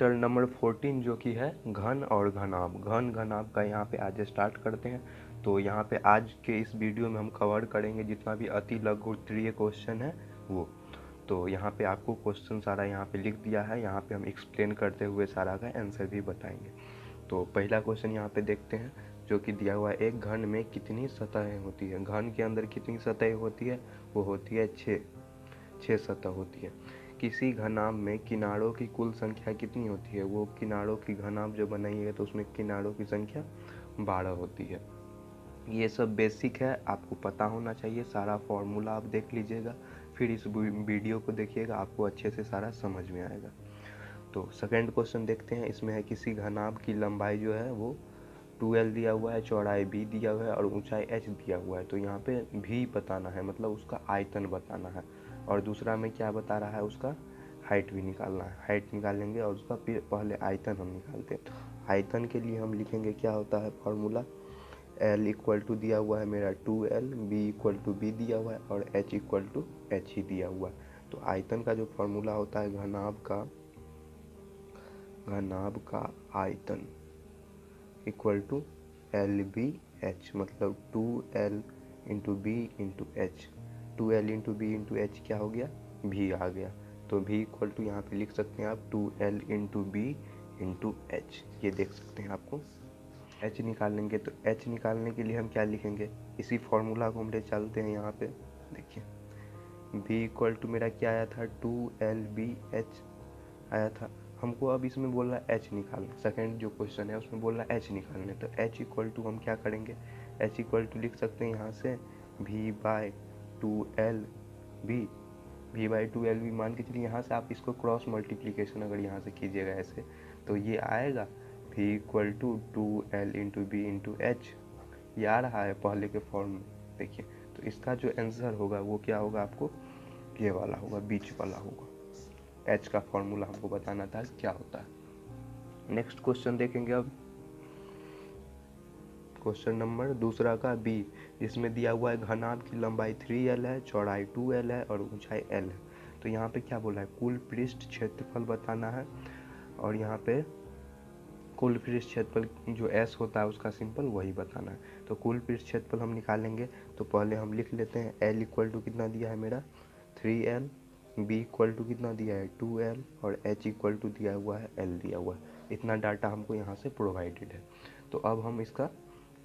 Chapter number 14 जो कि है घन और घनाभ। घन घनाभ का यहाँ पे आज स्टार्ट करते हैं। तो यहाँ पे आज के इस वीडियो में हम कवर करेंगे जितना भी अति लघु उत्तरीय क्वेश्चन है वो। तो यहाँ पे आपको क्वेश्चन सारा यहाँ पे लिख दिया है, यहाँ पे हम एक्सप्लेन करते हुए सारा का आंसर भी बताएंगे। तो पहला क्वेश्चन यहाँ पे देखते हैं जो कि दिया हुआ है, एक घन में कितनी सतहें होती है। घन के अंदर कितनी सतहें होती है, वो होती है 6 सतह होती है। किसी घनाभ में किनारों की कुल संख्या कितनी होती है, वो किनारों की घनाभ जो बनाइएगा तो उसमें किनारों की संख्या 12 होती है। ये सब बेसिक है, आपको पता होना चाहिए। सारा फॉर्मूला आप देख लीजिएगा, फिर इस वीडियो को देखिएगा, आपको अच्छे से सारा समझ में आएगा। तो सेकंड क्वेश्चन देखते हैं। इसमें है किसी घनाभ की लंबाई जो है वो 2l दिया हुआ है, चौड़ाई b दिया हुआ है और ऊंचाई h दिया हुआ है। तो यहाँ पे v बताना है, मतलब उसका आयतन बताना है। और दूसरा में क्या बता रहा है, उसका हाइट भी निकालना है। हाइट निकालेंगे और उसका पहले आयतन हम निकालते हैं। आयतन के लिए हम लिखेंगे क्या होता है फॉर्मूला, l इक्वल टू दिया हुआ है मेरा 2l, b equal to b दिया हुआ है और h इक्वल टू h ही दिया हुआ है। तो आयतन का जो फॉर्मूला होता है घनाभ का आयतन equal to L B H, मतलब 2l into B into H. 2l into B into H क्या हो गया, भी आ गया। तो भी इक्वल टू यहाँ पे लिख सकते हैं आप 2l into B into H, ये देख सकते हैं आपको। h निकालेंगे तो h निकालने के लिए हम क्या लिखेंगे, इसी फॉर्मूला को हम ले चलते हैं। यहाँ पे देखिए v इक्वल टू मेरा क्या आया था, 2lbh आया था। हमको अब इसमें बोल रहा है h निकालना। सेकंड जो क्वेश्चन है उसमें बोल रहा है h निकालने, तो h इक्वल टू हम क्या करेंगे, h इक्वल टू लिख सकते हैं यहाँ से v by 2lb, v by 2lb मान के चलिए। यहाँ से आप इसको क्रॉस मल्टीप्लीकेशन अगर यहाँ से कीजिएगा ऐसे तो ये आएगा v equal to 2l into B into H. ये आ रहा है पहले के फॉर्म में, देखिए। तो इसका जो आंसर होगा वो क्या होगा, आपको ये वाला होगा, बीच वाला होगा। h का फॉर्मूला हमको बताना था क्या होता है। नेक्स्ट क्वेश्चन देखेंगे अब, क्वेश्चन नंबर दूसरा का b, जिसमें दिया हुआ है घनाभ की लंबाई 3l है, चौड़ाई 2l है और ऊंचाई l है। तो यहाँ पे क्या बोला है, कुल पृष्ठ क्षेत्रफल बताना है। और यहाँ पे कुल पृष्ठ क्षेत्रफल जो s होता है उसका सिंपल वही बताना है। तो कुल पृष्ठ क्षेत्रफल हम निकालेंगे तो पहले हम लिख लेते हैं l इक्वल टू कितना दिया है मेरा 3l, b इक्वल टू कितना दिया है 2l और h इक्वल टू दिया हुआ है l दिया हुआ है। इतना डाटा हमको यहाँ से प्रोवाइडेड है। तो अब हम इसका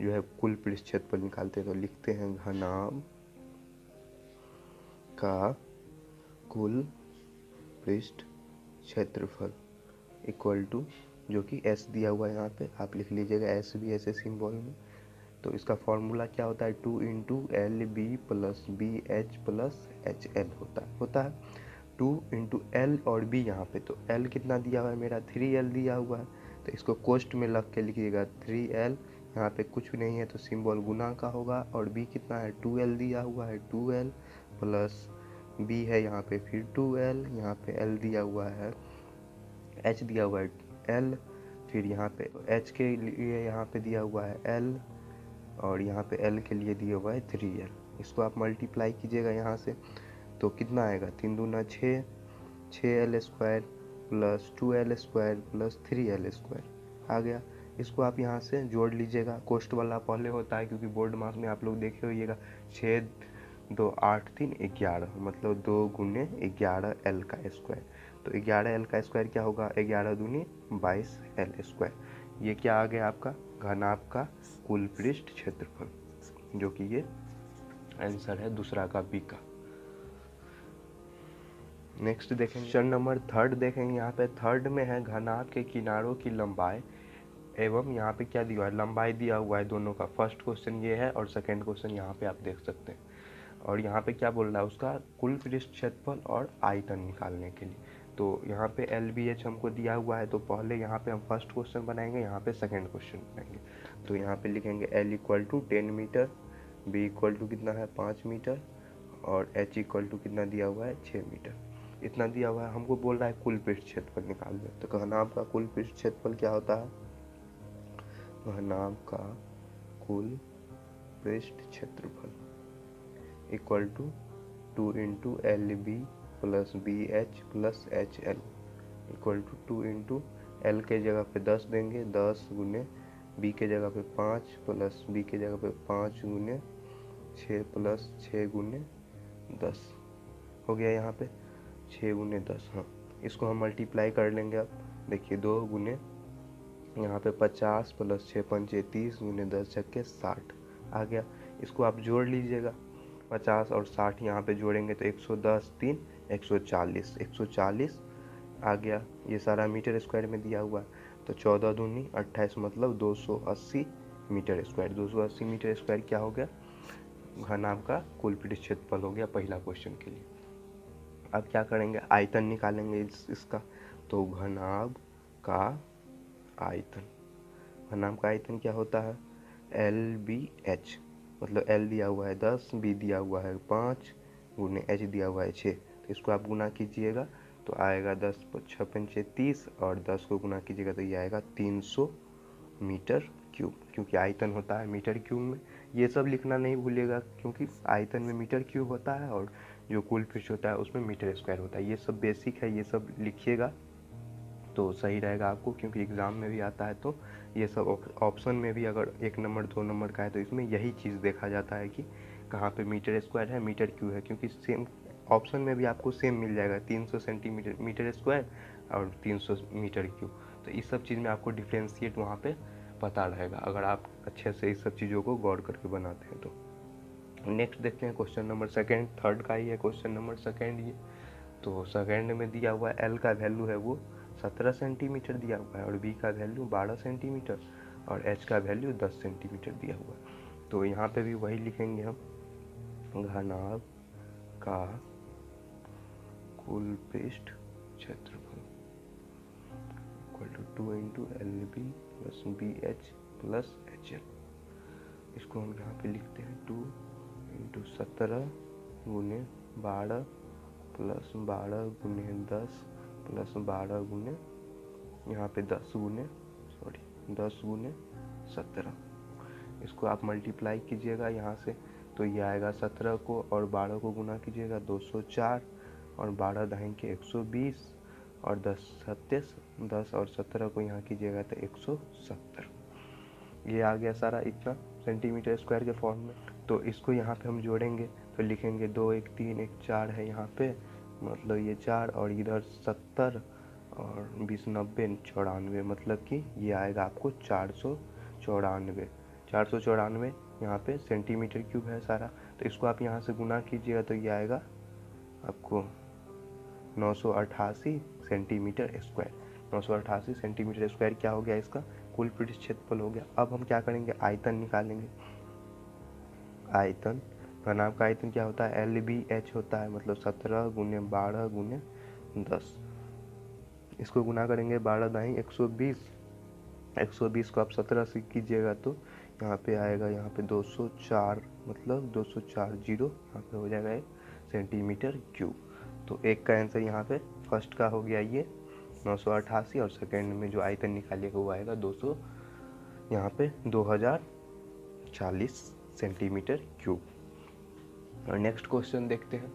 जो है कुल पृष्ठ क्षेत्रफल निकालते हैं। तो लिखते हैं घनाभ का कुल पृष्ठ क्षेत्रफल इक्वल टू, जो कि s दिया हुआ है यहाँ पे आप लिख लीजिएगा, s भी ऐसे सिंबल में। तो इसका फॉर्मूला क्या होता है, 2 into L B plus B H plus H L होता है 2 इंटू एल और बी। यहाँ पे तो l कितना दिया हुआ है मेरा 3l दिया हुआ है, तो इसको कोष्ट में लग के लिखिएगा 3l। यहाँ पे कुछ भी नहीं है तो सिंबल गुना का होगा। और b कितना है 2l दिया हुआ है, 2l प्लस b है यहाँ पे फिर 2l, यहाँ पे l दिया हुआ है, h दिया हुआ है l, फिर यहाँ पे h के लिए यहाँ पे दिया हुआ है l और यहाँ पे l के लिए दिया हुआ है 3l। इसको आप मल्टीप्लाई कीजिएगा यहाँ से तो कितना आएगा, 3 दूना 6, 6l square plus 2l square plus 3l square आ गया। इसको आप यहाँ से जोड़ लीजिएगा, कोष्ट वाला पहले होता है क्योंकि बोर्ड मास में आप लोग देखे होइएगा 6 2 8 3 11, मतलब 2 गुने 11l का स्क्वायर। तो 11l का स्क्वायर क्या होगा, 11 दूनी 22l स्क्वायर। ये क्या आ गया आपका घनाभ का कुल पृष्ठ क्षेत्रफल, जो कि ये आंसर है दूसरा का बी का। नेक्स्ट देखेंगे क्वेश्चन नंबर थर्ड देखेंगे। यहाँ पे थर्ड में है घनाभ के किनारों की लंबाई एवं यहाँ पे क्या दिया है, लंबाई दिया हुआ है दोनों का। फर्स्ट क्वेश्चन ये है और सेकंड क्वेश्चन यहाँ पे आप देख सकते हैं। और यहाँ पे क्या बोल रहा है, उसका कुल पृष्ठ क्षेत्रफल और आयतन निकालने के लिए। तो यहाँ पे LBH हमको दिया हुआ है, तो पहले यहाँ पे हम फर्स्ट क्वेश्चन बनाएंगे, यहाँ पे सेकंड क्वेश्चन बनाएंगे। तो यहाँ पे लिखेंगे L equal to 10 metre, B equal to कितना है 5 मीटर और H इक्वल टू कितना दिया हुआ है 6 मीटर। इतना दिया हुआ है, हमको बोल रहा है कुल पृष्ठ क्षेत्रफल निकाल दे। तो घनाभ का कुल पृष्ठ क्षेत्रफल क्या होता है, घनाभ का कुल पृष्ठ क्षेत्रफल equal to 2 into L B plus B H plus H L equal to 2 into L के जगह पे 10 देंगे, 10 गुने बी के जगह पे 5 प्लस बी के जगह पे 5 गुने 6 प्लस 6 गुने 10 हो गया यहाँ पे 6 गुने 10। हाँ, इसको हम मल्टीप्लाई कर लेंगे। अब देखिए 2 गुने यहाँ पे 50 प्लस 6 पंचे 30 गुने 10 छक्के 60 आ गया। इसको आप जोड़ लीजिएगा, 50 और 60 यहाँ पे जोड़ेंगे तो 110 3 140 140 आ गया। ये सारा मीटर स्क्वायर में दिया हुआ है, तो 14 दूनी 28 मतलब 280 मीटर स्क्वायर। 280 मीटर स्क्वायर क्या हो गया, घनाभ का कुल पृष्ठ क्षेत्रफल हो गया पहला क्वेश्चन के लिए। अब क्या करेंगे, आयतन निकालेंगे इसका। तो घनाभ का आयतन, घनाभ का आयतन क्या होता है, LBH, मतलब L दिया हुआ है 10, B दिया हुआ है 5 गुने H दिया हुआ है 6। तो इसको आप गुना कीजिएगा तो आएगा 10 6 पंचे 30 और 10 को गुना कीजिएगा तो ये आएगा 300 मीटर क्यूब, क्योंकि आयतन होता है मीटर क्यूब में। ये सब लिखना नहीं भूलिएगा, क्योंकि आयतन में मीटर क्यूब होता है और जो कुल पृष्ठ होता है उसमें मीटर स्क्वायर होता है। ये सब बेसिक है, ये सब लिखिएगा तो सही रहेगा आपको, क्योंकि एग्ज़ाम में भी आता है। तो ये सब ऑप्शन में भी अगर 1 नंबर 2 नंबर का है तो इसमें यही चीज़ देखा जाता है कि कहाँ पे मीटर स्क्वायर है मीटर क्यूब है, क्योंकि सेम ऑप्शन में भी आपको सेम मिल जाएगा 300 सेंटीमीटर मीटर स्क्वायर और 300 मीटर क्यूब। तो इस सब चीज़ में आपको डिफ्रेंशिएट वहाँ पे पता रहेगा अगर आप अच्छे से इस सब चीज़ों को गौर करके बनाते हैं तो। नेक्स्ट देखते हैं क्वेश्चन नंबर सेकेंड, थर्ड का ही है क्वेश्चन नंबर सेकेंड ये। तो सेकेंड में दिया हुआ एल का वैल्यू है वो 17 सेंटीमीटर दिया हुआ है और बी का वैल्यू 12 सेंटीमीटर और एच का वैल्यू 10 सेंटीमीटर दिया हुआ है। तो यहाँ पे भी वही लिखेंगे हम, घनाभ का कुल पृष्ठ क्षेत्रफल equal to 2 into LB plus BH plus HL। इसको हम यहाँ पे लिखते हैं 2 इंटू 17 गुने 12 प्लस 12 गुने 10 प्लस 12 गुने यहाँ पे 10 गुने 17। इसको आप मल्टीप्लाई कीजिएगा यहाँ से तो ये आएगा 17 को और 12 को गुना कीजिएगा 204 और 12 दाहिने के 120 और 10 और 17 को यहाँ कीजिएगा तो 170। ये आ गया सारा इतना सेंटीमीटर स्क्वायर के फॉर्म में। तो इसको यहाँ पे हम जोड़ेंगे तो लिखेंगे 2 1 3 1 4 है यहाँ पे, मतलब ये 4 और इधर 70 और 20 90 94, मतलब कि ये आएगा आपको 494 यहाँ पे सेंटीमीटर क्यूब है सारा। तो इसको आप यहाँ से गुना कीजिएगा तो ये आएगा आपको 988 सेंटीमीटर स्क्वायर। 988 सेंटीमीटर स्क्वायर क्या हो गया, इसका कुल पृष्ठ क्षेत्रफल हो गया। अब हम क्या करेंगे, आयतन निकालेंगे। आयतन, घनाभ का आयतन क्या होता है, LBH होता है, मतलब 17 गुने 12 गुने 10। इसको गुना करेंगे 12 दाई 120, 120 को आप 17 से कीजिएगा तो यहाँ पे आएगा, यहाँ पे 204, मतलब 204 जीरो यहाँ पे हो जाएगा 1 सेंटीमीटर क्यूब। तो एक का आंसर यहाँ पे फर्स्ट का हो गया ये 988 और सेकंड में जो आयतन निकालिएगा वो आएगा 200 यहाँ पे 2040 सेंटीमीटर क्यूब। और नेक्स्ट क्वेश्चन देखते हैं।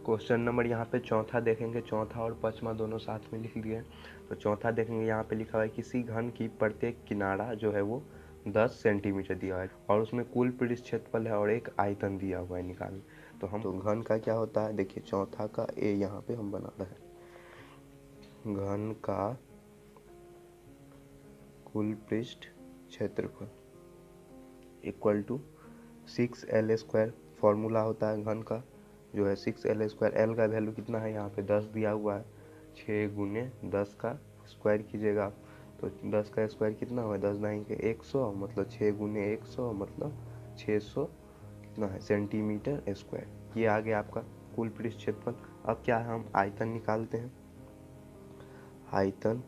क्वेश्चन नंबर यहाँ पे चौथा देखेंगे, चौथा और पांचवा दोनों साथ में लिख लिए। तो चौथा देखेंगे, यहाँ पे लिखा हुआ है किसी घन की प्रत्येक किनारा जो है वो 10 सेंटीमीटर दिया है और उसमें कुल पृष्ठ क्षेत्रफल है और एक आयतन दिया हुआ है निकालने। तो हम घन का क्या होता है, देखिए चौथा का ए यहाँ पे हम बना रहे हैं, घन का कुल पृष्ठ क्षेत्रफल equal to 6L square. Formula होता है घन का जो है 6L स्क्वायर। एल का वैल्यू कितना है, यहाँ पे 10 दिया हुआ है, 6 गुने 10 का स्क्वायर कीजिएगा तो 10 का स्क्वायर कितना हुआ, 10 दाई के 100, मतलब 6 गुने 100 मतलब 600 कितना है सेंटीमीटर स्क्वायर। ये आ गया आपका कुल पृष्ठ क्षेत्रफल। अब क्या है, हम आयतन निकालते हैं। आयतन,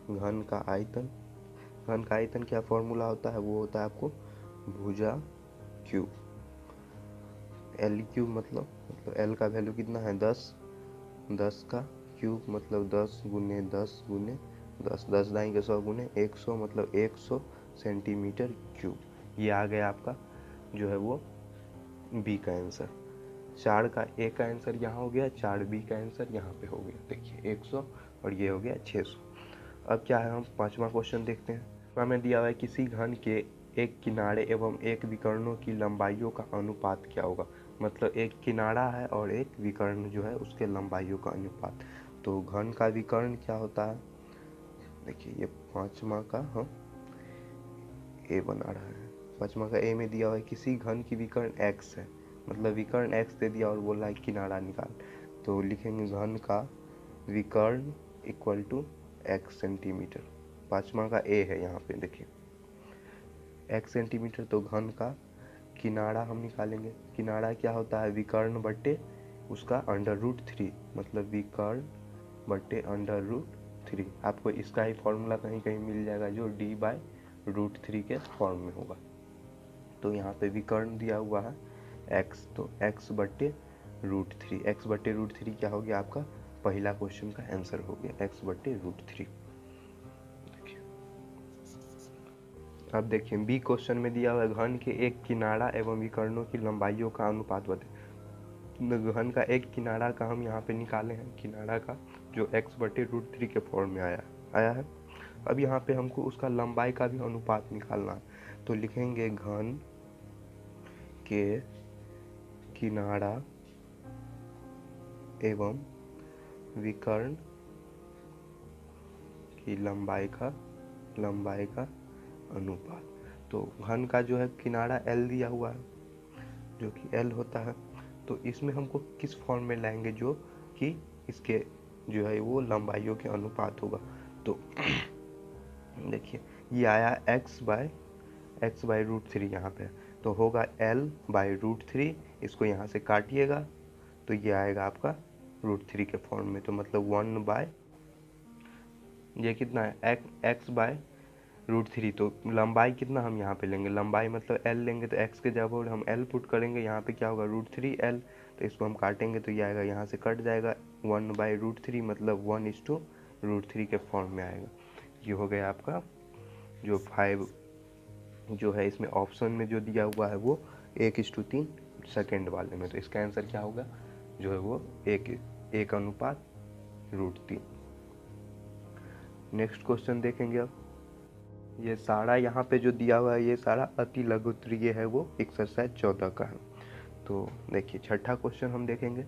घन का आयतन, घन का आयतन क्या फॉर्मूला होता है, वो होता है आपको भुजा क्यूब। एल क्यूब मतलब एल का वैल्यू कितना है 10, 10 का क्यूब मतलब 10 गुने 10 गुने 10, 10 दाई के 100 गुने 100 मतलब 100 सेंटीमीटर क्यूब। ये आ गया आपका जो है वो बी का आंसर। 4 का ए का आंसर यहाँ हो गया, 4 बी का आंसर यहाँ पे हो गया, देखिए 100 और ये हो गया 600। अब क्या है, हम पांचवा क्वेश्चन देखते हैं। हमें दिया हुआ है किसी घन के एक किनारे एवं एक विकर्णों की लंबाइयों का अनुपात क्या होगा। मतलब एक किनारा है और एक विकर्ण जो है उसके लंबाइयों का अनुपात। तो घन का विकर्ण क्या होता है, देखिए ये पांचवा का हम ए बना रहा है। पांचवा का ए में दिया हुआ है किसी घन की विकर्ण x है, मतलब विकर्ण x दे दिया और बोला है किनारा निकाल। तो लिखेंगे घन का विकर्ण इक्वल टू x सेंटीमीटर। पांचवा का ए है यहाँ पे, देखिए x सेंटीमीटर। तो घन का किनारा हम निकालेंगे। किनारा क्या होता है, विकर्ण बट्टे उसका √3, मतलब विकर्ण बट्टे √3। आपको इसका ही फॉर्मूला कहीं कहीं मिल जाएगा जो d/√3 के फॉर्म में होगा। तो यहाँ पे विकर्ण दिया हुआ है x, तो x बट्टे √3। x बट्टे √3 क्या हो गया आपका, पहला क्वेश्चन का आंसर हो गया x बट्टे √3। अब देखिए बी क्वेश्चन में दिया हुआ है घन के एक किनारा एवं विकर्णों की लंबाइयों का अनुपात बताएं। घन का एक किनारा का हम यहाँ पे निकाले हैं, किनारा का जो x बटे √3 के फॉर्म में आया है। अब यहाँ पे हमको उसका लंबाई का भी अनुपात निकालना है। तो लिखेंगे घन के किनारा एवं विकर्ण की लंबाई का अनुपात। तो घन का जो है किनारा L दिया हुआ है, जो कि L होता है। तो इसमें हमको किस फॉर्म में लाएंगे जो कि इसके जो है वो लंबाइयों के अनुपात होगा। तो देखिए ये आया x/√3 यहाँ पे, तो होगा L/√3। इसको यहाँ से काटिएगा तो ये आएगा आपका √3 के फॉर्म में। तो मतलब 1 ये कितना है x/√3। तो लंबाई कितना हम यहाँ पे लेंगे, लंबाई मतलब L लेंगे, तो x के जगह हम L पुट करेंगे, यहाँ पे क्या होगा √3L। तो इसको हम काटेंगे तो ये आएगा, यहाँ से कट जाएगा 1/√3, मतलब 1:√3 के फॉर्म में आएगा। ये हो गया आपका जो 5 जो है इसमें ऑप्शन में जो दिया हुआ है वो 1:3 सेकेंड वाले में। तो इसका आंसर क्या होगा, जो है वो 1:3। नेक्स्ट क्वेश्चन देखेंगे। अब ये सारा यहाँ पे जो दिया हुआ है ये सारा अति लघुत्तरीय है, वो एक्सरसाइज 14 का है। तो देखिए छठा क्वेश्चन हम देखेंगे।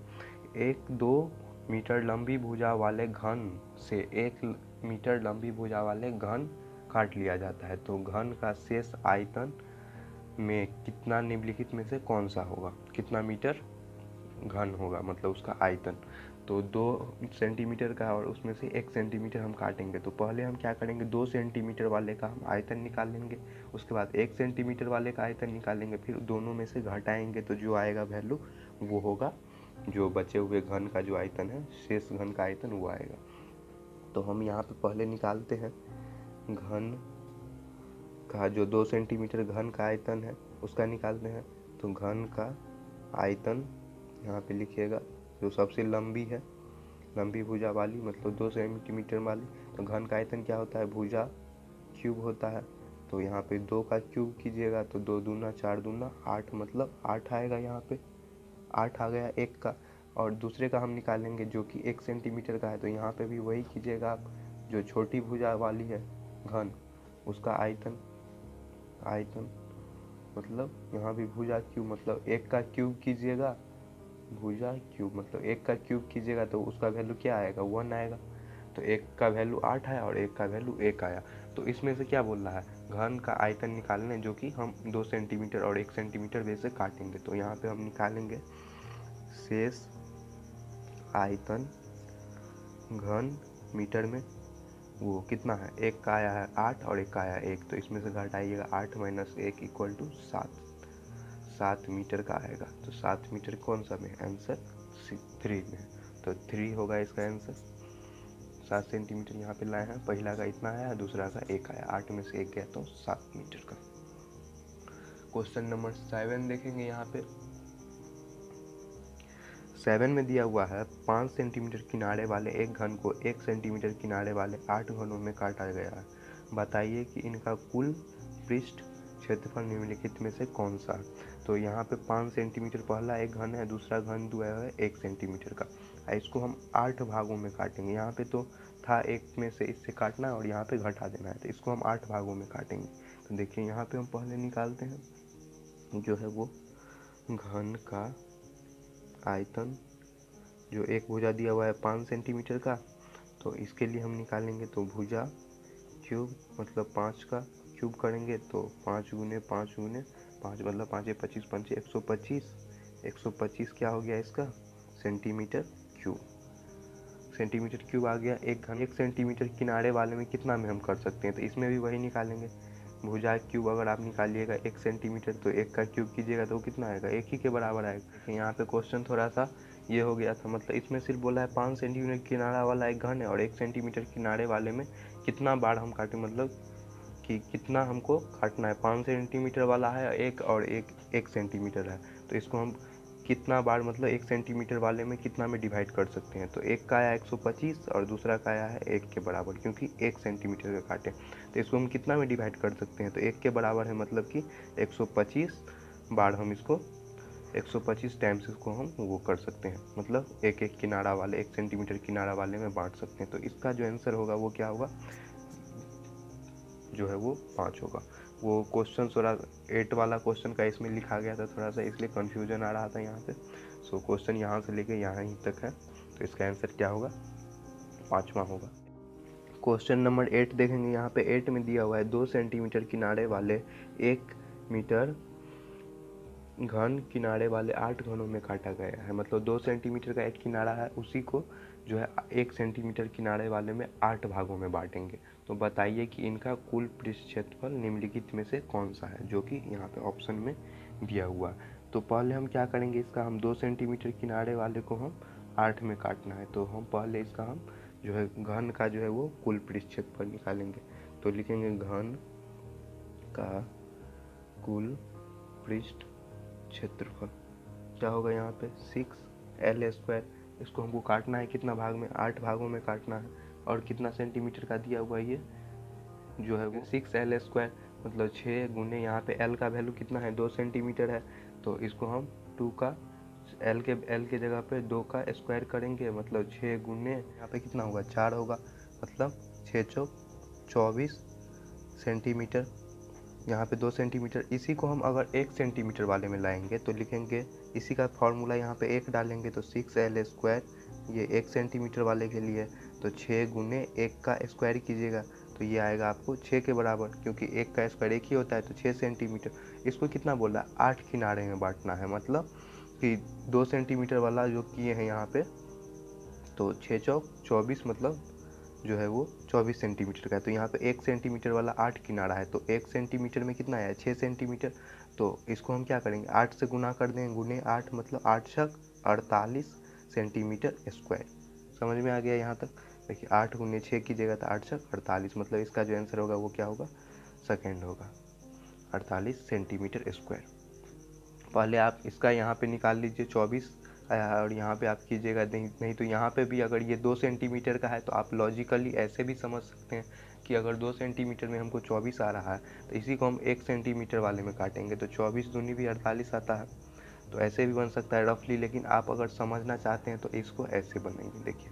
1-2 मीटर लंबी भुजा वाले घन से 1 मीटर लंबी भुजा वाले घन काट लिया जाता है। तो घन का शेष आयतन में कितना निम्नलिखित में से कौन सा होगा, कितना मीटर घन होगा, मतलब उसका आयतन। तो 2 सेंटीमीटर का और उसमें से 1 सेंटीमीटर हम काटेंगे। तो पहले हम क्या करेंगे, 2 सेंटीमीटर वाले का हम आयतन निकाल लेंगे, उसके बाद 1 सेंटीमीटर वाले का आयतन निकालेंगे, फिर दोनों में से घटाएंगे तो जो आएगा वैल्यू वो होगा जो बचे हुए घन का जो आयतन है, शेष घन का आयतन वो आएगा। तो हम यहाँ पे पहले निकालते हैं घन का जो 2 सेंटीमीटर घन का आयतन है उसका निकालते हैं। तो घन का आयतन यहाँ पे लिखिएगा, जो सबसे लंबी है, लंबी भुजा वाली मतलब 2 सेंटीमीटर वाली। तो घन का आयतन क्या होता है, भुजा क्यूब होता है। तो यहाँ पे 2 का क्यूब कीजिएगा तो 2 दूना 4 दूना 8, मतलब 8 आएगा, यहाँ पे 8 आ गया 1 का। और दूसरे का हम निकालेंगे जो कि 1 सेंटीमीटर का है। तो यहाँ पे भी वही कीजिएगा आप, जो छोटी भुजा वाली है घन उसका आयतन मतलब यहाँ भी भुजा क्यूब, मतलब 1 का क्यूब कीजिएगा, भुजा क्यूब मतलब 1 का क्यूब कीजिएगा तो उसका वैल्यू क्या आएगा, 1 आएगा। तो 1 का वैल्यू 8 आया और 1 का वैल्यू 1 आया। तो इसमें से क्या बोल रहा है, घन का आयतन निकालने जो कि हम 2 सेंटीमीटर और 1 सेंटीमीटर वैसे से काटेंगे। तो यहाँ पे हम निकालेंगे शेष आयतन घन मीटर में, वो कितना है, 1 का आया है 8 और 1 का आया है 1। तो इसमें से घटाइएगा 8 - 1 = 7 मीटर का आएगा। तो 7 मीटर कौन सा में, आंसर 3 में। तो 3 होगा इसका आंसर। 7 सेंटीमीटर यहाँ पे लाए हैं, पहला का इतना आया, दूसरा का 1 आया, 8 में से 1 गया तो 7 मीटर का। क्वेश्चन नंबर 7 देखेंगे। यहाँ पे 7 में दिया हुआ है 5 सेंटीमीटर किनारे वाले एक घन को 1 सेंटीमीटर किनारे वाले 8 घनों में काटा गया है। बताइए कि इनका कुल पृष्ठ क्षेत्रफल निम्नलिखित में से कौन सा। तो यहाँ पे 5 सेंटीमीटर पहला एक घन है, दूसरा घन दिया है 1 सेंटीमीटर का। इसको हम 8 भागों में काटेंगे। यहाँ पे तो चौथा एक में से इससे काटना है और यहाँ पे घटा देना है। तो इसको हम 8 भागों में काटेंगे। तो देखिए यहाँ पे हम पहले निकालते हैं जो है वो घन का आयतन, जो एक भुजा दिया हुआ है 5 सेंटीमीटर का, तो इसके लिए हम निकालेंगे तो भुजा क्यूब मतलब 5 का क्यूब करेंगे तो 5 गुने 5 गुने 5 मतलब 5 25 5 125, 125 क्या हो गया इसका सेंटीमीटर क्यूब। सेंटीमीटर क्यूब आ गया। एक घन 1 सेंटीमीटर किनारे वाले में कितना में हम कर सकते हैं, तो इसमें भी वही निकालेंगे। भुजा क्यूब अगर आप निकालिएगा 1 सेंटीमीटर तो 1 का क्यूब कीजिएगा तो कितना आएगा, 1 ही के बराबर आएगा। यहाँ पे क्वेश्चन थोड़ा सा ये हो गया था, मतलब इसमें सिर्फ बोला है 5 सेंटीमीटर किनारा वाला एक घन है और 1 सेंटीमीटर किनारे वाले में कितना बार हम काटें, मतलब कि कितना हमको काटना है। 5 सेंटीमीटर वाला है एक और एक सेंटीमीटर है, तो इसको हम कितना बार मतलब 1 सेंटीमीटर वाले में कितना में डिवाइड कर सकते हैं। तो एक का आया 125 और दूसरा का आया है 1 के बराबर, क्योंकि 1 सेंटीमीटर का काटे। तो इसको हम कितना में डिवाइड कर सकते हैं, तो 1 के बराबर है, मतलब कि 125 बार हम इसको 125 टाइम्स इसको हम वो कर सकते हैं, मतलब एक एक किनारा वाले 1 सेंटीमीटर किनारा वाले में बांट सकते हैं। तो इसका जो आंसर होगा वो क्या होगा, जो है वो 5 होगा। वो क्वेश्चन थोड़ा 8 वाला क्वेश्चन का इसमें लिखा गया था थोड़ा सा, इसलिए कन्फ्यूजन आ रहा था यहाँ पे। सो क्वेश्चन यहाँ से लेके यहाँ ही तक है, तो इसका आंसर क्या होगा 5वां होगा। क्वेश्चन नंबर 8 देखेंगे। यहाँ पे 8 में दिया हुआ है 2 सेंटीमीटर किनारे वाले 1 मीटर घन किनारे वाले 8 घनों में काटा गया है। मतलब 2 सेंटीमीटर का एक किनारा है, उसी को जो है 1 सेंटीमीटर किनारे वाले में 8 भागों में बांटेंगे। तो बताइए कि इनका कुल पृष्ठ क्षेत्रफल निम्नलिखित में से कौन सा है, जो कि यहाँ पे ऑप्शन में दिया हुआ है। तो पहले हम क्या करेंगे, इसका हम 2 सेंटीमीटर किनारे वाले को हम 8 में काटना है। तो हम पहले इसका हम जो है घन का जो है वो कुल पृष्ठ क्षेत्रफल निकालेंगे। तो लिखेंगे घन का कुल पृष्ठ क्षेत्रफल क्या होगा, यहाँ पे 6L²। इसको हमको काटना है कितना भाग में, 8 भागों में काटना है। और कितना सेंटीमीटर का दिया हुआ ये जो है वो 6L², मतलब 6 गुने यहाँ पे L का वैल्यू कितना है 2 सेंटीमीटर है, तो इसको हम 2 का L के जगह पे 2 का स्क्वायर करेंगे, मतलब 6 गुने यहाँ पे कितना होगा 4 होगा, मतलब 6 चौक 24 सेंटीमीटर। यहाँ पे 2 सेंटीमीटर, इसी को हम अगर 1 सेंटीमीटर वाले में लाएंगे तो लिखेंगे, इसी का फॉर्मूला यहाँ पे 1 डालेंगे तो 6L², ये 1 सेंटीमीटर वाले के लिए, तो 6 गुने 1 का स्क्वायर कीजिएगा तो ये आएगा आपको 6 के बराबर, क्योंकि 1 का स्क्वायर 1 ही होता है, तो 6 सेंटीमीटर। इसको कितना बोला 8 किनारे में बांटना है, मतलब कि 2 सेंटीमीटर वाला जो किए हैं यहाँ पे, तो 6 चौक 24 मतलब जो है वो 24 सेंटीमीटर का है। तो यहाँ पे 1 सेंटीमीटर वाला 8 किनारा है, तो 1 सेंटीमीटर में कितना आया 6 सेंटीमीटर। तो इसको हम क्या करेंगे 8 से गुना कर देंगे, गुने 8 मतलब 8 छक 48 सेंटीमीटर स्क्वायर। समझ में आ गया यहाँ तक। देखिए 8 गुने 6 कीजिएगा तो 8 छक 48, मतलब इसका जो आंसर होगा वो क्या होगा सेकेंड होगा 48 सेंटीमीटर स्क्वायर। पहले आप इसका यहाँ पे निकाल लीजिए 24 और यहाँ पे आप कीजिएगा, नहीं तो यहाँ पे भी अगर ये 2 सेंटीमीटर का है तो आप लॉजिकली ऐसे भी समझ सकते हैं कि अगर 2 सेंटीमीटर में हमको 24 आ रहा है तो इसी को हम 1 सेंटीमीटर वाले में काटेंगे तो 24 दूनी भी 48 आता है। तो ऐसे भी बन सकता है रफली, लेकिन आप अगर समझना चाहते हैं तो इसको ऐसे बनाएंगे। देखिए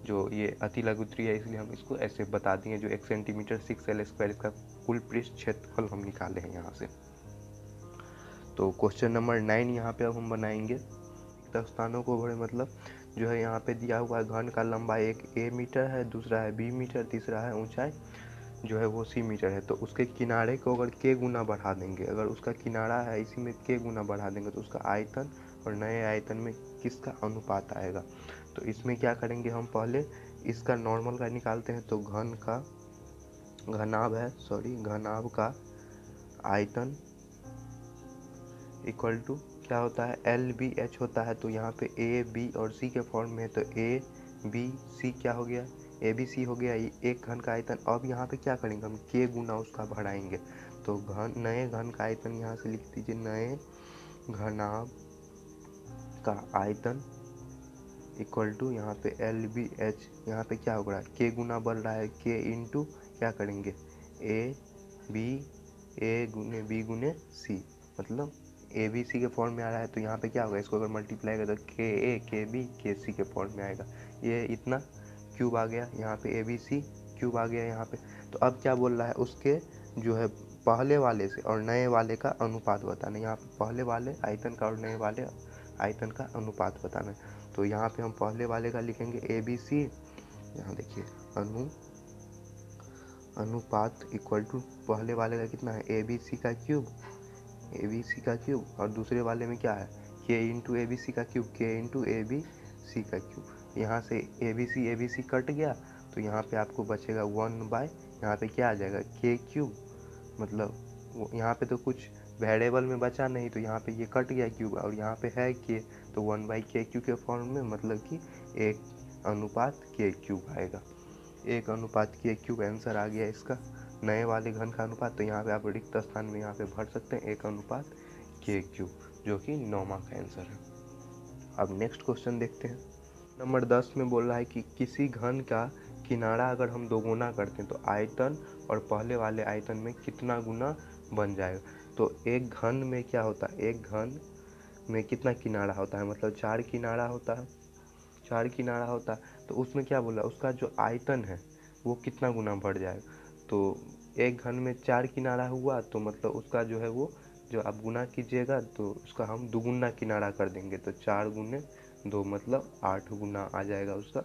जो ये अति लघुत्तरीय है इसलिए हम इसको ऐसे बता दिए, जो 1 सेंटीमीटर 6L² इसका कुल पृष्ठ क्षेत्रफल हम निकाले हैं यहाँ से। तो क्वेश्चन नंबर 9 यहाँ पे अब हम बनाएंगे। स्थानों को भरे, मतलब जो है यहाँ पे दिया हुआ है घन का लंबाई एक A मीटर है, दूसरा है B मीटर, तीसरा है ऊंचाई जो है वो C मीटर है। तो उसके किनारे को अगर K गुना बढ़ा देंगे, अगर उसका किनारा है इसी में K गुना बढ़ा देंगे तो उसका आयतन और नए आयतन में किसका अनुपात आएगा। तो इसमें क्या करेंगे हम पहले इसका नॉर्मल का निकालते हैं। तो घनाभ का आयतन इक्वल टू क्या होता है LBH होता है। तो यहाँ पे A B और C के फॉर्म में है, तो ABC क्या हो गया ABC हो गया एक घन का आयतन। अब यहाँ पे क्या करेंगे हम K गुना उसका बढ़ाएंगे, तो नए घन का आयतन यहाँ से लिख दीजिए, नए घनाभ का आयतन इक्वल टू यहाँ पे LBH। यहाँ पे क्या हो रहा है K गुना बढ़ रहा है, K इंटू क्या करेंगे A गुने B गुने C, मतलब ABC के फॉर्म में आ रहा है। तो यहाँ पे क्या होगा इसको अगर मल्टीप्लाई करें तो KA KB KC के फॉर्म में आएगा। ये इतना क्यूब आ गया, यहाँ पे ABC क्यूब आ गया यहाँ पे। तो अब क्या बोल रहा है, उसके जो है पहले वाले से और नए वाले का अनुपात बताना। यहाँ पे पहले वाले आयतन का और नए वाले आयतन का अनुपात बताना है। तो यहाँ पे हम पहले वाले का लिखेंगे ABC, यहाँ देखिए अनुपात इक्वल टू पहले वाले का कितना है ABC का क्यूब, और दूसरे वाले में क्या है K इंटू ABC का क्यूब, K इंटू ABC का क्यूब। यहाँ से ABC कट गया, तो यहाँ पे आपको बचेगा 1 बाय, यहाँ पे क्या आ जाएगा K क्यूब, मतलब यहाँ पे तो कुछ वेरिएबल में बचा नहीं, तो यहाँ पे ये कट गया क्यूब, और यहाँ पे है K, तो 1 बाई K क्यूब के फॉर्म में, मतलब कि 1:K क्यूब आएगा। 1:K क्यूब आंसर आ गया इसका, नए वाले घन का अनुपात। तो यहाँ पे आप रिक्त स्थान में यहाँ पे भर सकते हैं 1:K क्यूब, जो कि 9वां का आंसर है। अब नेक्स्ट क्वेश्चन देखते हैं। नंबर 10 में बोल रहा है कि किसी घन का किनारा अगर हम दोगुना करते हैं तो आयतन और पहले वाले आयतन में कितना गुना बन जाएगा। तो एक घन में क्या होता है, एक घन में कितना किनारा होता है, मतलब 4 किनारा होता है, 4 किनारा होता है। तो उसमें क्या बोला, उसका जो आयतन है वो कितना गुना बढ़ जाएगा। तो एक घन में 4 किनारा हुआ, तो मतलब उसका जो है वो जो आप गुना कीजिएगा तो उसका हम दुगुना किनारा कर देंगे, तो 4 गुने 2 मतलब 8 गुना आ जाएगा उसका,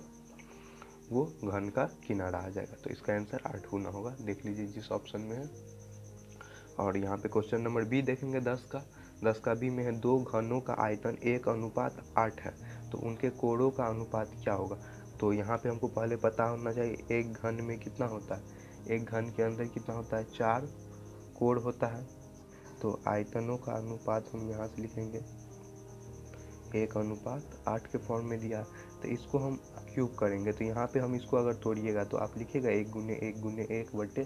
वो घन का किनारा आ जाएगा। तो इसका आंसर 8 गुना होगा, देख लीजिए जिस ऑप्शन में है। और यहाँ पे क्वेश्चन नंबर बी देखेंगे 10 का बी में है 2 घनों का आयतन 1:8 है, तो उनके कोणों का अनुपात क्या होगा। तो यहाँ पे हमको पहले पता होना चाहिए एक घन में कितना होता है, एक घन के अंदर कितना होता है 4 कोण होता है। तो आयतनों का अनुपात हम यहाँ से लिखेंगे 1:8 के फॉर्म में दिया, तो इसको हम क्यूब करेंगे। तो यहाँ पे हम इसको अगर तोड़िएगा तो आप लिखिएगा 1 गुने 1 गुने 1 बटे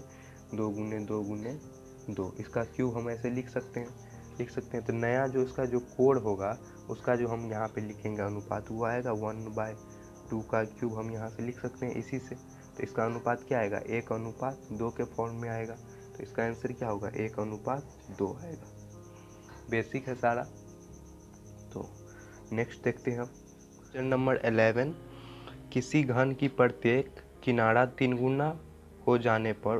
2 गुने 2 गुने 2, इसका क्यूब हम ऐसे लिख सकते हैं। तो नया जो इसका जो कोण होगा उसका जो हम यहाँ पे लिखेंगे अनुपात, वो आएगा 1/2 का क्यूब हम यहाँ से लिख सकते हैं इसी से। तो इसका अनुपात क्या आएगा 1:2 के फॉर्म में आएगा। तो इसका आंसर क्या होगा 1:2 आएगा। बेसिक है सारा। तो नेक्स्ट देखते हैं हम क्वेश्चन नंबर 11। किसी घन की प्रत्येक किनारा 3 गुना हो जाने पर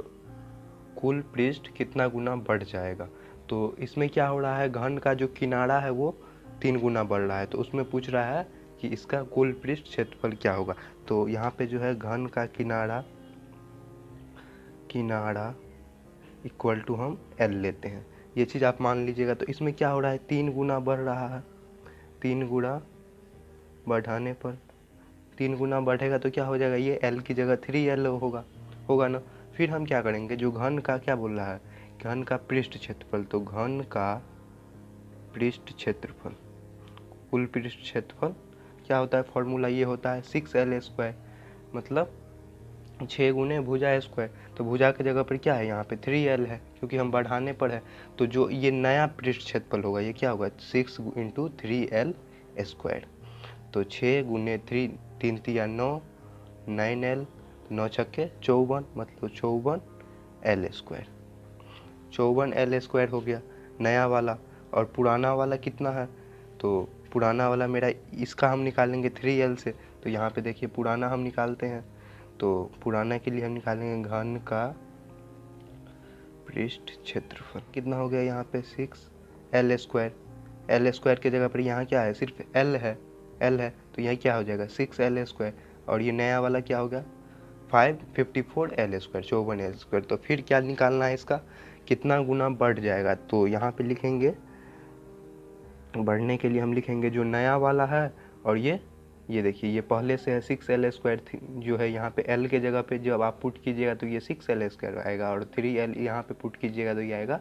कुल पृष्ठ कितना गुना बढ़ जाएगा। तो इसमें क्या हो रहा है, घन का जो किनारा है वो 3 गुना बढ़ रहा है, तो उसमें पूछ रहा है कि इसका कुल पृष्ठ क्षेत्रफल क्या होगा। तो यहाँ पे जो है घन का किनारा इक्वल टू हम L लेते हैं, ये चीज़ आप मान लीजिएगा। तो इसमें क्या हो रहा है 3 गुना बढ़ रहा है, 3 गुना बढ़ाने पर 3 गुना बढ़ेगा तो क्या हो जाएगा, ये L की जगह 3L होगा ना। फिर हम क्या करेंगे, जो घन का क्या बोल रहा है, घन का पृष्ठ क्षेत्रफल, तो घन का पृष्ठ क्षेत्रफल, कुल पृष्ठ क्षेत्रफल क्या होता है, फॉर्मूला ये होता है 6L², मतलब 6 गुने भुजा स्क्वायर। तो भुजा की जगह पर क्या है, यहाँ पे 3L है क्योंकि हम बढ़ाने पर है। तो जो ये नया पृष्ठ क्षेत्रफल होगा ये क्या होगा 6 × 3L²। तो 6 गुने 3 3 × 9 9L, 9 छक्के 54, मतलब 54L², 54L² हो गया नया वाला। और पुराना वाला कितना है, तो पुराना वाला मेरा इसका हम निकालेंगे 3L से। तो यहाँ पे देखिए पुराना हम निकालते हैं, तो पुराना के लिए हम निकालेंगे घन का पृष्ठ क्षेत्रफल कितना हो गया, यहाँ पे 6L²। L² की जगह पर यहाँ क्या है, सिर्फ L है, तो यह क्या हो जाएगा 6L²। और ये नया वाला क्या होगा 554L², 54L²। तो फिर क्या निकालना है, इसका कितना गुना बढ़ जाएगा। तो यहाँ पे लिखेंगे, बढ़ने के लिए हम लिखेंगे जो नया वाला है, और ये देखिए ये पहले से है 6L² जो है, यहाँ पे L के जगह पे जब आप पुट कीजिएगा तो ये 6L² आएगा, और 3L यहाँ पे पुट कीजिएगा तो ये आएगा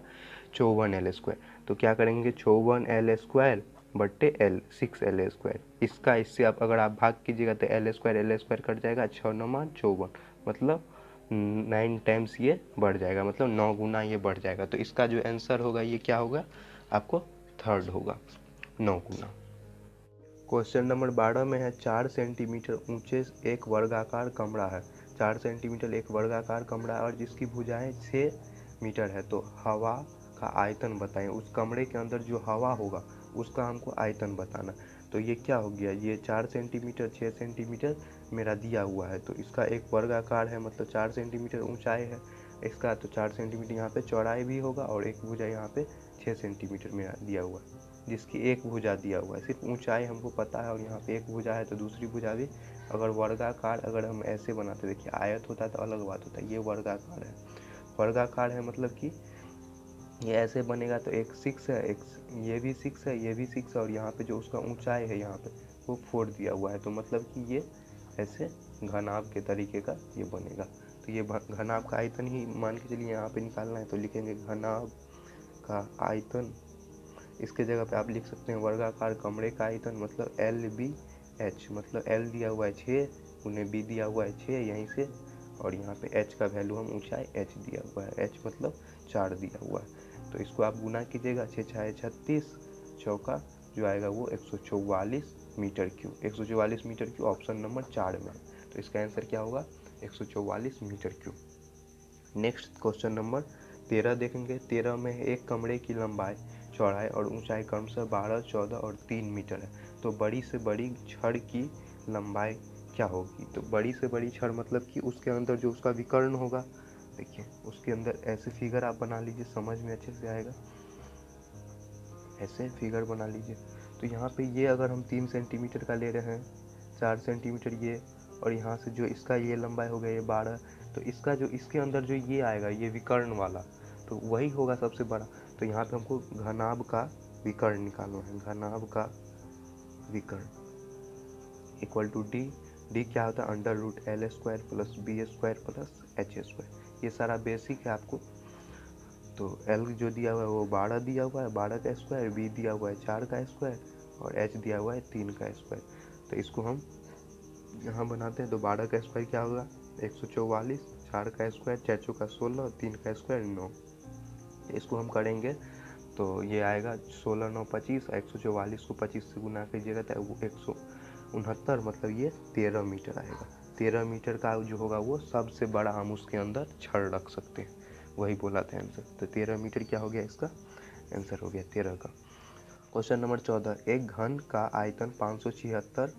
54L²। तो क्या करेंगे 54L² बट्टे L 6L², इसका इससे आप अगर आप भाग कीजिएगा तो L² कट जाएगा, 6 9 54, मतलब 9 टाइम्स ये बढ़ जाएगा, मतलब 9 गुना ये बढ़ जाएगा। तो इसका जो आंसर होगा ये क्या होगा आपको थर्ड होगा, 9 गुना। क्वेश्चन नंबर 12 में है 4 सेंटीमीटर ऊंचे एक वर्गाकार कमरा है, 4 सेंटीमीटर एक वर्गाकार कमरा है और जिसकी भुजाएं 6 मीटर है। तो हवा का आयतन बताएं। उस कमरे के अंदर जो हवा होगा उसका हमको आयतन बताना। तो ये क्या हो गया, ये 4 सेंटीमीटर 6 सेंटीमीटर मेरा दिया हुआ है। तो इसका एक वर्गाकार है, मतलब 4 सेंटीमीटर ऊंचाई है इसका, तो 4 सेंटीमीटर यहाँ पे चौड़ाई भी होगा और एक भुजा यहाँ पे 6 सेंटीमीटर मेरा दिया हुआ है, जिसकी एक भुजा दिया हुआ है। सिर्फ ऊंचाई हमको पता है और यहाँ पे एक भुजा है, तो दूसरी भुजा भी अगर वर्गाकार अगर हम ऐसे बनाते, देखिए आयत होता है तो अलग बात होता है, ये वर्गाकार है। वर्गाकार है मतलब कि ये ऐसे बनेगा, तो एक 6 है, एक ये भी 6 है, ये भी 6 है, और यहाँ पे जो उसका ऊंचाई है यहाँ पे वो 4 दिया हुआ है। तो मतलब कि ये ऐसे घनाभ के तरीके का ये बनेगा। तो ये घनाभ का आयतन ही मान के चलिए यहाँ पे निकालना है, तो लिखेंगे घनाभ का आयतन। इसके जगह पे आप लिख सकते हैं वर्गाकार कमरे का आयतन, मतलब LBH, मतलब L दिया हुआ है 6 उन्हें B दिया हुआ है 6 यहीं से, और यहाँ पे H का वैल्यू हम ऊंचाई H दिया हुआ है, H मतलब 4 दिया हुआ है। तो इसको आप गुना कीजिएगा, 6 6 36, चौका जो आएगा वो 144 metre cube, 144 metre cube option number 4 में। तो इसका आंसर क्या होगा, 144 मीटर क्यूब। नेक्स्ट क्वेश्चन नंबर 13 देखेंगे। 13 में एक कमरे की लंबाई चौड़ाई और ऊंचाई क्रमशः 12 14 और 3 मीटर है, तो बड़ी से बड़ी छड़ की लंबाई क्या होगी। तो बड़ी से बड़ी छड़ मतलब कि उसके अंदर जो उसका विकर्ण होगा, देखिए उसके अंदर ऐसे फिगर आप बना लीजिए, समझ में अच्छे से आएगा, ऐसे फिगर बना लीजिए। तो यहाँ पे ये अगर हम 3 सेंटीमीटर का ले रहे हैं, 4 सेंटीमीटर ये, और यहाँ से जो इसका ये लंबाई हो गया ये 12, तो इसका जो इसके अंदर जो ये आएगा ये विकर्ण वाला, तो वही होगा सबसे बड़ा। तो यहाँ पे हमको घनाभ का विकर्ण निकालना है, घनाभ का विकर्ण इक्वल टू डी क्या होता है, √L² + B² + H²। ये सारा बेसिक है आपको। तो L जो दिया हुआ है वो 12 दिया हुआ है, 12 का स्क्वायर, B दिया हुआ है 4 का स्क्वायर, और H दिया हुआ है 3 का स्क्वायर। तो इसको हम यहाँ बनाते हैं, तो 12 का स्क्वायर क्या होगा 144, 4 का स्क्वायर 4 चौका 16, 3 का स्क्वायर 9। इसको हम करेंगे तो ये आएगा 16 9 25, 144 को 25 से गुना कीजिएगा तो वो 169, मतलब ये 13 मीटर आएगा। 13 मीटर का जो होगा वो सबसे बड़ा हम उसके अंदर छड़ रख सकते हैं, वही बोला था आंसर। तो 13 मीटर क्या हो गया, इसका आंसर हो गया 13 का। क्वेश्चन नंबर 14, एक घन का आयतन 576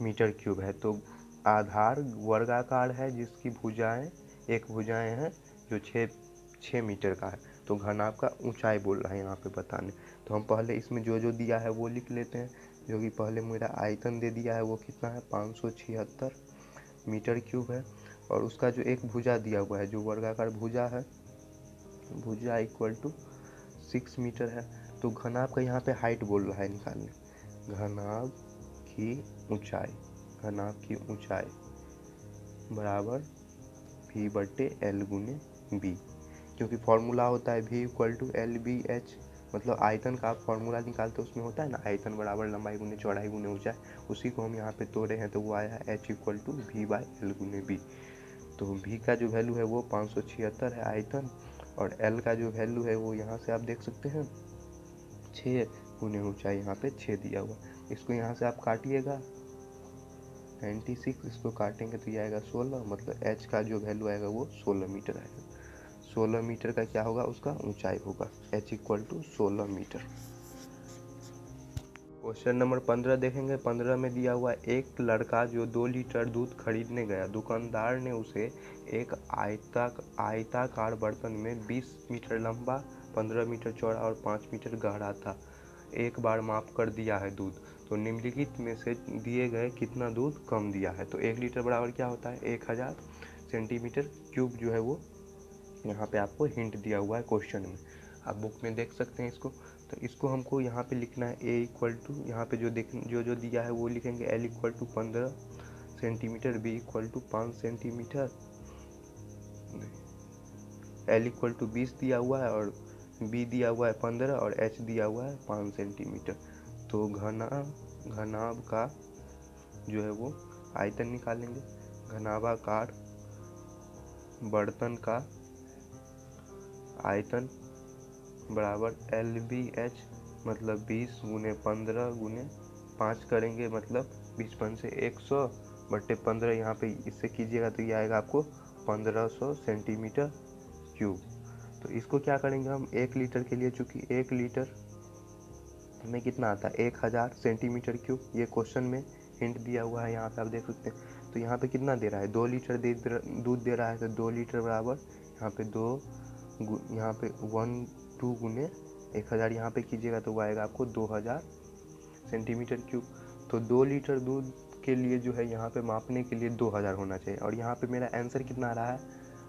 मीटर क्यूब है, तो आधार वर्गाकार है जिसकी भुजाएं एक भुजाएं हैं जो 6 मीटर का है। तो घनाभ का ऊंचाई बोल रहा है यहाँ पे बताने। तो हम पहले इसमें जो जो दिया है वो लिख लेते हैं, जो कि पहले मेरा आयतन दे दिया है वो कितना है 576 मीटर क्यूब है, और उसका जो एक भुजा दिया हुआ है जो वर्गाकार भुजा है, भुजा इक्वल टू 6 मीटर है। तो घनाभ का यहाँ पे हाइट बोल रहा है निकालने, घनाभ की ऊंचाई, घनाभ की ऊंचाई बराबर V/L गुने B, क्योंकि फॉर्मूला होता है V = LBH, मतलब आयतन का आप फॉर्मूला निकालते उसमें होता है ना, आयतन बराबर लंबाई गुने चौड़ाई गुने ऊंचाई, उसी को हम यहाँ पे तोड़े हैं तो वो आया है H = V/L गुने B। तो V का जो वैल्यू है वो 576 है आयतन, और L का जो वैल्यू है वो यहाँ से आप देख सकते हैं 6 गुने ऊंचाई, यहाँ पे 6 दिया हुआ। इसको यहाँ से आप काटिएगा 96, इसको काटेंगे तो ये आएगा 16, मतलब H का जो वैल्यू आएगा वो 16 मीटर आएगा। 16 मीटर का क्या होगा, उसका ऊंचाई होगा H = 16 मीटर। क्वेश्चन नंबर 15 देखेंगे। 15 में दिया हुआ एक लड़का जो 2 लीटर दूध खरीदने गया, दुकानदार ने उसे एक आयताकार बर्तन में 20 मीटर लंबा, 15 मीटर चौड़ा और 5 मीटर गहरा था, एक बार माप कर दिया है दूध, तो निम्नलिखित में से दिए गए कितना दूध कम दिया है। तो 1 लीटर बराबर क्या होता है 1000 सेंटीमीटर क्यूब, जो है वो यहाँ पे आपको हिंट दिया हुआ है क्वेश्चन में, आप बुक में देख सकते हैं इसको। तो इसको हमको यहाँ पे लिखना है A = यहाँ पे जो दिया है वो लिखेंगे L = 15 centimetre, B = 5 centimetre, L = 20 दिया हुआ है और B दिया हुआ है 15 और H दिया हुआ है 5 सेंटीमीटर। तो घनाभ का जो है वो आयतन निकालेंगे, घनाभाकार बर्तन का आयतन बराबर LBH, मतलब 20 गुने 15 गुने 5 करेंगे, मतलब 20 से 100/15, यहाँ पे इससे कीजिएगा तो ये आएगा आपको 1500 सेंटीमीटर क्यूब। तो इसको क्या करेंगे हम, 1 लीटर के लिए, चूँकि 1 लीटर में कितना आता है 1000 सेंटीमीटर क्यूब, ये क्वेश्चन में हिंट दिया हुआ है, यहाँ पे आप देख सकते हैं। तो यहाँ पे कितना दे रहा है, 2 लीटर दूध दे रहा है, तो 2 लीटर बराबर यहाँ पे 1 2 गुने 1000 यहाँ पे कीजिएगा तो वो आएगा आपको 2000 सेंटीमीटर क्यूब। तो 2 लीटर दूध के लिए जो है यहाँ पे मापने के लिए 2000 होना चाहिए, और यहाँ पे मेरा आंसर कितना आ रहा है,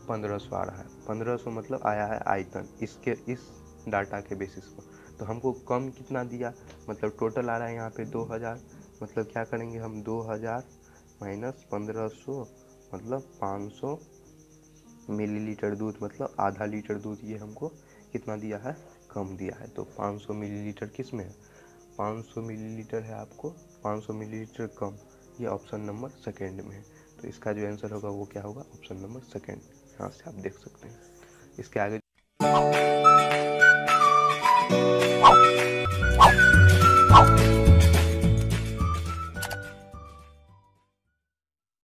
1500 आ रहा है। 1500 मतलब आया है आयतन इस डाटा के बेसिस पर। तो हमको कम कितना दिया, मतलब टोटल आ रहा है यहाँ पे 2000, मतलब क्या करेंगे हम, 2000 माइनस 1500 मतलब 500 मिलीलीटर दूध, मतलब आधा लीटर दूध ये हमको कितना दिया है, कम दिया है। तो 500 मिलीलीटर किस में है, 500 मिलीलीटर है आपको 500 मिलीलीटर कम, ये ऑप्शन नंबर सेकेंड में है। तो इसका जो आंसर होगा वो क्या होगा, ऑप्शन नंबर सेकेंड, यहाँ से आप देख सकते हैं। इसके आगे